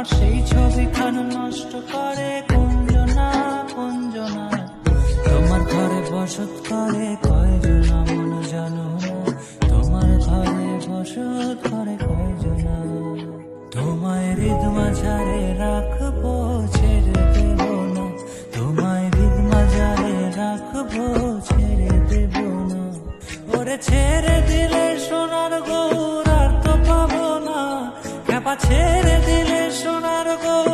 আমার সেই ছবিখান নষ্ট করে কুঞ্জনা কুঞ্জনা। তোমার ঘরে বসত করে কয়জনা মন জানো না, তোমার ঘরে বসত করে কয়জনা। তোমায় হৃদ মাঝারে রাখবো ছেড়ে দেব না, তোমায় হৃদ মাঝারে রাখবো ছেড়ে দেব না। ওরে ছেড়ে দিলে সোনার গৌর আর তো পাবো না, খ্যাপা ছেড়ে দিলে সোনার গৌর